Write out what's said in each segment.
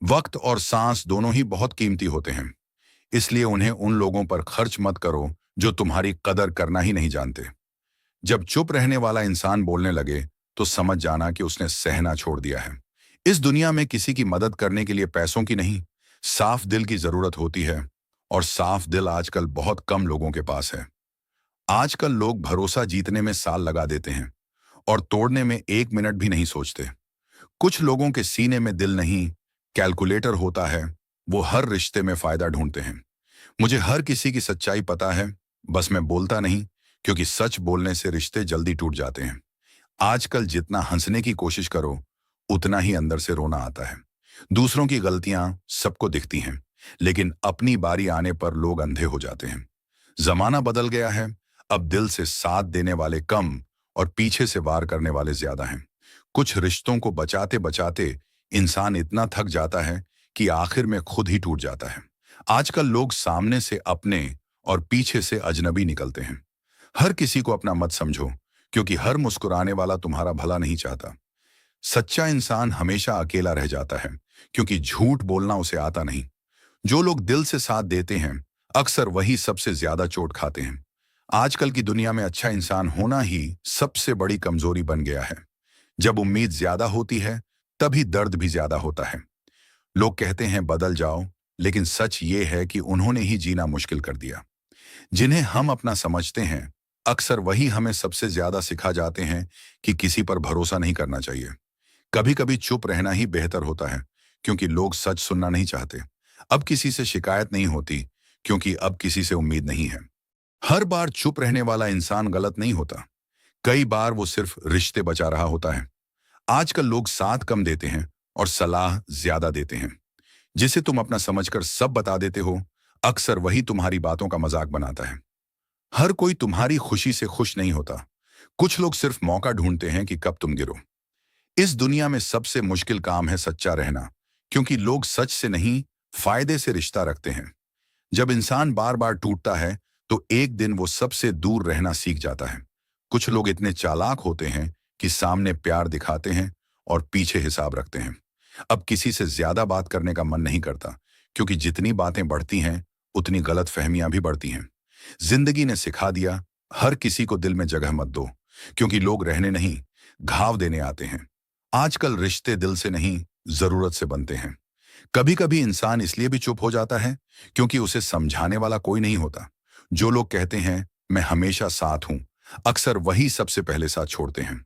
वक्त और सांस दोनों ही बहुत कीमती होते हैं, इसलिए उन्हें उन लोगों पर खर्च मत करो जो तुम्हारी कदर करना ही नहीं जानते। जब चुप रहने वाला इंसान बोलने लगे, तो समझ जाना कि उसने सहना छोड़ दिया है। इस दुनिया में किसी की मदद करने के लिए पैसों की नहीं, साफ दिल की जरूरत होती है, और साफ दिल आजकल बहुत कम लोगों के पास है। आजकल लोग भरोसा जीतने में साल लगा देते हैं और तोड़ने में 1 मिनट भी नहीं सोचते। कुछ लोगों के सीने में दिल नहीं, कैलकुलेटर होता है। वो हर रिश्ते में फायदा ढूंढते हैं। मुझे हर किसी की सच्चाई पता है, बस मैं बोलता नहीं, क्योंकि सच बोलने से रिश्ते जल्दी टूट जाते हैं। आजकल जितना हंसने की कोशिश करो, उतना ही अंदर से रोना आता है। दूसरों की गलतियां सबको दिखती हैं, लेकिन अपनी बारी आने पर लोग अंधे हो जाते हैं। जमाना बदल गया है। अब दिल से साथ देने वाले कम और पीछे से वार करने वाले ज्यादा हैं। कुछ रिश्तों को बचाते बचाते इंसान इतना थक जाता है कि आखिर में खुद ही टूट जाता है। आजकल लोग सामने से अपने और पीछे से अजनबी निकलते हैं। हर किसी को अपना मत समझो, क्योंकि हर मुस्कुराने वाला तुम्हारा भला नहीं चाहता। सच्चा इंसान हमेशा अकेला रह जाता है, क्योंकि झूठ बोलना उसे आता नहीं। जो लोग दिल से साथ देते हैं, अक्सर वही सबसे ज्यादा चोट खाते हैं। आजकल की दुनिया में अच्छा इंसान होना ही सबसे बड़ी कमजोरी बन गया है। जब उम्मीद ज्यादा होती है, तभी दर्द भी ज्यादा होता है। लोग कहते हैं बदल जाओ, लेकिन सच ये है कि उन्होंने ही जीना मुश्किल कर दिया। जिन्हें हम अपना समझते हैं, अक्सर वही हमें सबसे ज्यादा सिखा जाते हैं कि किसी पर भरोसा नहीं करना चाहिए। कभी कभी चुप रहना ही बेहतर होता है, क्योंकि लोग सच सुनना नहीं चाहते। अब किसी से शिकायत नहीं होती, क्योंकि अब किसी से उम्मीद नहीं है। हर बार चुप रहने वाला इंसान गलत नहीं होता। कई बार वो सिर्फ रिश्ते बचा रहा होता है। आजकल लोग साथ कम देते हैं और सलाह ज्यादा देते हैं। जिसे तुम अपना समझकर सब बता देते हो, अक्सर वही तुम्हारी बातों का मजाक बनाता है। हर कोई तुम्हारी खुशी से खुश नहीं होता। कुछ लोग सिर्फ मौका ढूंढते हैं कि कब तुम गिरो। इस दुनिया में सबसे मुश्किल काम है सच्चा रहना, क्योंकि लोग सच से नहीं, फायदे से रिश्ता रखते हैं। जब इंसान बार बार टूटता है, तो एक दिन वो सबसे दूर रहना सीख जाता है। कुछ लोग इतने चालाक होते हैं कि सामने प्यार दिखाते हैं और पीछे हिसाब रखते हैं। अब किसी से ज्यादा बात करने का मन नहीं करता, क्योंकि जितनी बातें बढ़ती हैं, उतनी गलत फहमियां भी बढ़ती हैं। जिंदगी ने सिखा दिया, हर किसी को दिल में जगह मत दो, क्योंकि लोग रहने नहीं, घाव देने आते हैं। आजकल रिश्ते दिल से नहीं, जरूरत से बनते हैं। कभी कभी इंसान इसलिए भी चुप हो जाता है, क्योंकि उसे समझाने वाला कोई नहीं होता। जो लोग कहते हैं मैं हमेशा साथ हूं, अक्सर वही सबसे पहले साथ छोड़ते हैं।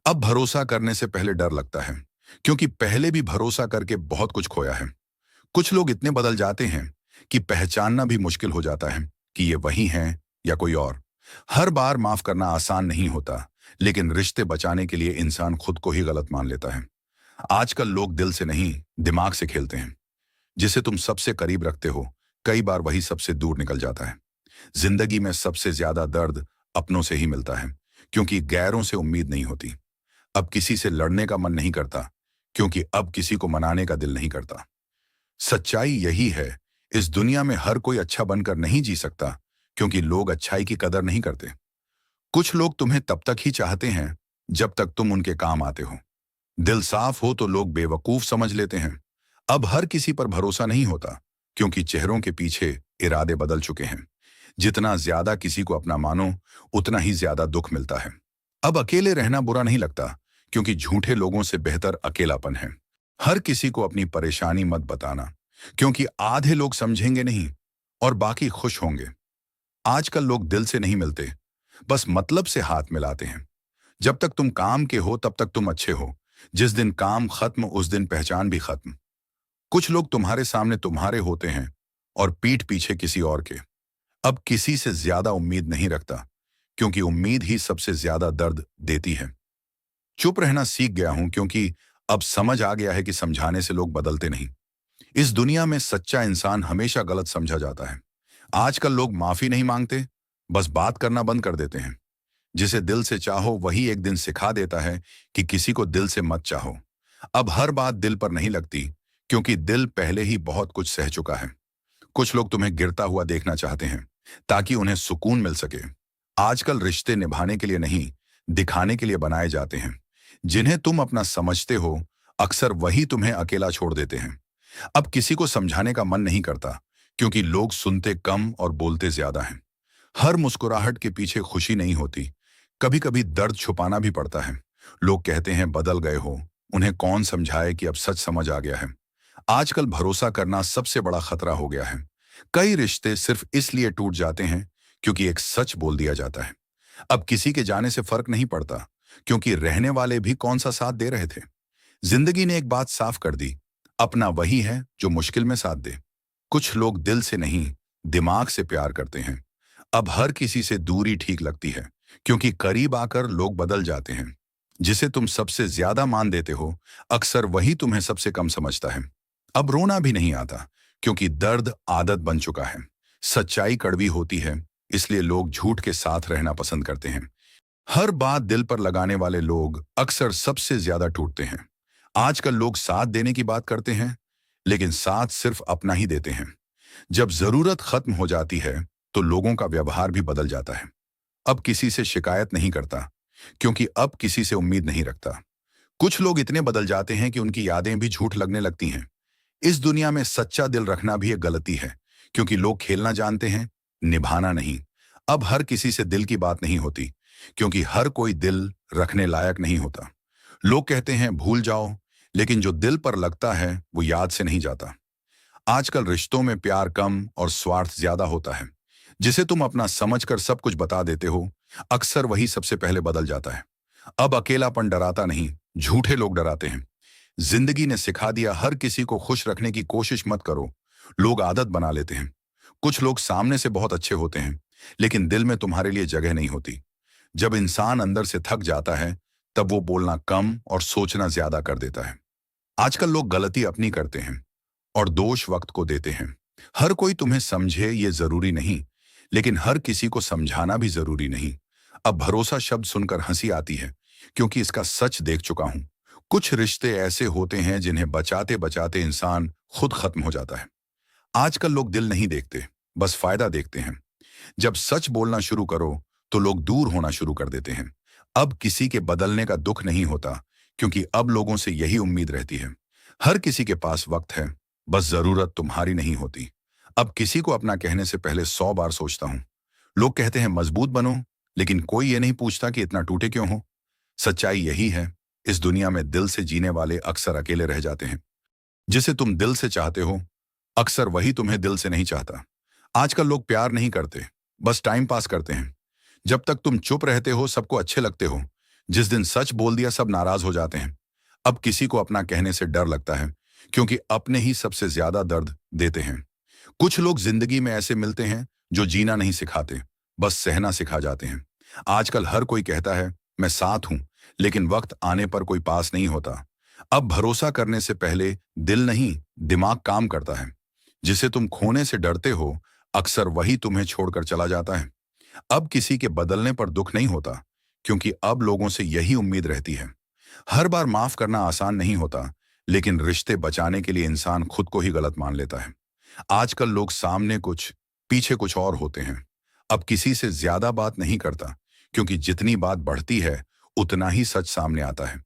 अब भरोसा करने से पहले डर लगता है, क्योंकि पहले भी भरोसा करके बहुत कुछ खोया है। कुछ लोग इतने बदल जाते हैं कि पहचानना भी मुश्किल हो जाता है कि ये वही हैं या कोई और। हर बार माफ करना आसान नहीं होता, लेकिन रिश्ते बचाने के लिए इंसान खुद को ही गलत मान लेता है। आजकल लोग दिल से नहीं, दिमाग से खेलते हैं। जिसे तुम सबसे करीब रखते हो, कई बार वही सबसे दूर निकल जाता है। जिंदगी में सबसे ज्यादा दर्द अपनों से ही मिलता है, क्योंकि गैरों से उम्मीद नहीं होती। अब किसी से लड़ने का मन नहीं करता, क्योंकि अब किसी को मनाने का दिल नहीं करता। सच्चाई यही है, इस दुनिया में हर कोई अच्छा बनकर नहीं जी सकता, क्योंकि लोग अच्छाई की कदर नहीं करते। कुछ लोग तुम्हें तब तक ही चाहते हैं जब तक तुम उनके काम आते हो। दिल साफ हो तो लोग बेवकूफ समझ लेते हैं। अब हर किसी पर भरोसा नहीं होता, क्योंकि चेहरों के पीछे इरादे बदल चुके हैं। जितना ज्यादा किसी को अपना मानो, उतना ही ज्यादा दुख मिलता है। अब अकेले रहना बुरा नहीं लगता, क्योंकि झूठे लोगों से बेहतर अकेलापन है। हर किसी को अपनी परेशानी मत बताना, क्योंकि आधे लोग समझेंगे नहीं और बाकी खुश होंगे। आजकल लोग दिल से नहीं मिलते, बस मतलब से हाथ मिलाते हैं। जब तक तुम काम के हो, तब तक तुम अच्छे हो। जिस दिन काम खत्म, उस दिन पहचान भी खत्म। कुछ लोग तुम्हारे सामने तुम्हारे होते हैं और पीठ पीछे किसी और के। अब किसी से ज्यादा उम्मीद नहीं रखता, क्योंकि उम्मीद ही सबसे ज्यादा दर्द देती है। चुप रहना सीख गया हूं, क्योंकि अब समझ आ गया है कि समझाने से लोग बदलते नहीं। इस दुनिया में सच्चा इंसान हमेशा गलत समझा जाता है। आजकल लोग माफी नहीं मांगते, बस बात करना बंद कर देते हैं। जिसे दिल से चाहो, वही एक दिन सिखा देता है कि किसी को दिल से मत चाहो। अब हर बात दिल पर नहीं लगती, क्योंकि दिल पहले ही बहुत कुछ सह चुका है। कुछ लोग तुम्हें गिरता हुआ देखना चाहते हैं, ताकि उन्हें सुकून मिल सके। आजकल रिश्ते निभाने के लिए नहीं, दिखाने के लिए बनाए जाते हैं। जिन्हें तुम अपना समझते हो, अक्सर वही तुम्हें अकेला छोड़ देते हैं। अब किसी को समझाने का मन नहीं करता, क्योंकि लोग सुनते कम और बोलते ज्यादा हैं। हर मुस्कुराहट के पीछे खुशी नहीं होती, कभी कभी दर्द छुपाना भी पड़ता है। लोग कहते हैं बदल गए हो, उन्हें कौन समझाए कि अब सच समझ आ गया है। आजकल भरोसा करना सबसे बड़ा खतरा हो गया है। कई रिश्ते सिर्फ इसलिए टूट जाते हैं क्योंकि एक सच बोल दिया जाता है। अब किसी के जाने से फर्क नहीं पड़ता, क्योंकि रहने वाले भी कौन सा साथ दे रहे थे। जिंदगी ने एक बात साफ कर दी, अपना वही है जो मुश्किल में साथ दे। कुछ लोग दिल से नहीं, दिमाग से प्यार करते हैं। अब हर किसी से दूरी ठीक लगती है, क्योंकि करीब आकर लोग बदल जाते हैं। जिसे तुम सबसे ज्यादा मान देते हो, अक्सर वही तुम्हें सबसे कम समझता है। अब रोना भी नहीं आता, क्योंकि दर्द आदत बन चुका है। सच्चाई कड़वी होती है, इसलिए लोग झूठ के साथ रहना पसंद करते हैं। हर बात दिल पर लगाने वाले लोग अक्सर सबसे ज्यादा टूटते हैं। आजकल लोग साथ देने की बात करते हैं, लेकिन साथ सिर्फ अपना ही देते हैं। जब जरूरत खत्म हो जाती है, तो लोगों का व्यवहार भी बदल जाता है। अब किसी से शिकायत नहीं करता, क्योंकि अब किसी से उम्मीद नहीं रखता। कुछ लोग इतने बदल जाते हैं कि उनकी यादें भी झूठ लगने लगती हैं। इस दुनिया में सच्चा दिल रखना भी एक गलती है, क्योंकि लोग खेलना जानते हैं, निभाना नहीं। अब हर किसी से दिल की बात नहीं होती, क्योंकि हर कोई दिल रखने लायक नहीं होता। लोग कहते हैं भूल जाओ, लेकिन जो दिल पर लगता है वो याद से नहीं जाता। आजकल रिश्तों में प्यार कम और स्वार्थ ज्यादा होता है। जिसे तुम अपना समझकर सब कुछ बता देते हो, अक्सर वही सबसे पहले बदल जाता है। अब अकेलापन डराता नहीं, झूठे लोग डराते हैं। जिंदगी ने सिखा दिया, हर किसी को खुश रखने की कोशिश मत करो। लोग आदत बना लेते हैं। कुछ लोग सामने से बहुत अच्छे होते हैं, लेकिन दिल में तुम्हारे लिए जगह नहीं होती। जब इंसान अंदर से थक जाता है, तब वो बोलना कम और सोचना ज्यादा कर देता है। आजकल लोग गलती अपनी करते हैं और दोष वक्त को देते हैं। हर कोई तुम्हें समझे ये जरूरी नहीं, लेकिन हर किसी को समझाना भी जरूरी नहीं। अब भरोसा शब्द सुनकर हंसी आती है, क्योंकि इसका सच देख चुका हूं। कुछ रिश्ते ऐसे होते हैं जिन्हें बचाते बचाते इंसान खुद खत्म हो जाता है। आजकल लोग दिल नहीं देखते, बस फायदा देखते हैं। जब सच बोलना शुरू करो, तो लोग दूर होना शुरू कर देते हैं। अब किसी के बदलने का दुख नहीं होता, क्योंकि अब लोगों से यही उम्मीद रहती है। हर किसी के पास वक्त है, बस जरूरत तुम्हारी नहीं होती। अब किसी को अपना कहने से पहले 100 बार सोचता हूं। लोग कहते हैं मजबूत बनो, लेकिन कोई ये नहीं पूछता कि इतना टूटे क्यों हो। सच्चाई यही है, इस दुनिया में दिल से जीने वाले अक्सर अकेले रह जाते हैं। जिसे तुम दिल से चाहते हो, अक्सर वही तुम्हें दिल से नहीं चाहता। आजकल लोग प्यार नहीं करते, बस टाइम पास करते हैं। जब तक तुम चुप रहते हो, सबको अच्छे लगते हो। जिस दिन सच बोल दिया, सब नाराज हो जाते हैं। अब किसी को अपना कहने से डर लगता है, क्योंकि अपने ही सबसे ज्यादा दर्द देते हैं। कुछ लोग जिंदगी में ऐसे मिलते हैं जो जीना नहीं सिखाते, बस सहना सिखा जाते हैं। आजकल हर कोई कहता है मैं साथ हूं, लेकिन वक्त आने पर कोई पास नहीं होता। अब भरोसा करने से पहले दिल नहीं, दिमाग काम करता है। जिसे तुम खोने से डरते हो, अक्सर वही तुम्हें छोड़कर चला जाता है। अब किसी के बदलने पर दुख नहीं होता, क्योंकि अब लोगों से यही उम्मीद रहती है। हर बार माफ करना आसान नहीं होता, लेकिन रिश्ते बचाने के लिए इंसान खुद को ही गलत मान लेता है। आजकल लोग सामने कुछ, पीछे कुछ और होते हैं। अब किसी से ज्यादा बात नहीं करता, क्योंकि जितनी बात बढ़ती है, उतना ही सच सामने आता है।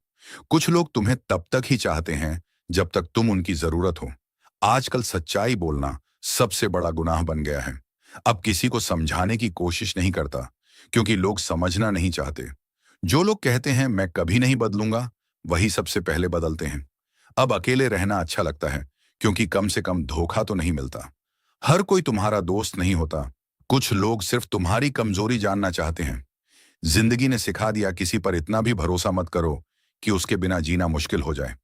कुछ लोग तुम्हें तब तक ही चाहते हैं जब तक तुम उनकी जरूरत हो। आजकल सच्चाई बोलना सबसे बड़ा गुनाह बन गया है। अब किसी को समझाने की कोशिश नहीं करता, क्योंकि लोग समझना नहीं चाहते। जो लोग कहते हैं मैं कभी नहीं बदलूंगा, वही सबसे पहले बदलते हैं। अब अकेले रहना अच्छा लगता है, क्योंकि कम से कम धोखा तो नहीं मिलता। हर कोई तुम्हारा दोस्त नहीं होता, कुछ लोग सिर्फ तुम्हारी कमजोरी जानना चाहते हैं। जिंदगी ने सिखा दिया, किसी पर इतना भी भरोसा मत करो कि उसके बिना जीना मुश्किल हो जाए।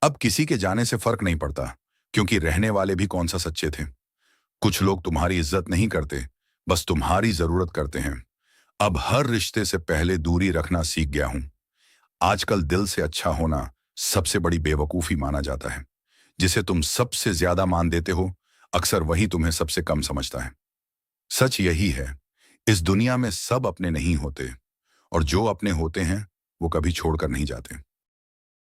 अब किसी के जाने से फर्क नहीं पड़ता, क्योंकि रहने वाले भी कौन सा सच्चे थे। कुछ लोग तुम्हारी इज्जत नहीं करते, बस तुम्हारी जरूरत करते हैं। अब हर रिश्ते से पहले दूरी रखना सीख गया हूं। आजकल दिल से अच्छा होना सबसे बड़ी बेवकूफी माना जाता है। जिसे तुम सबसे ज्यादा मान देते हो, अक्सर वही तुम्हें सबसे कम समझता है। सच यही है, इस दुनिया में सब अपने नहीं होते, और जो अपने होते हैं वो कभी छोड़कर नहीं जाते।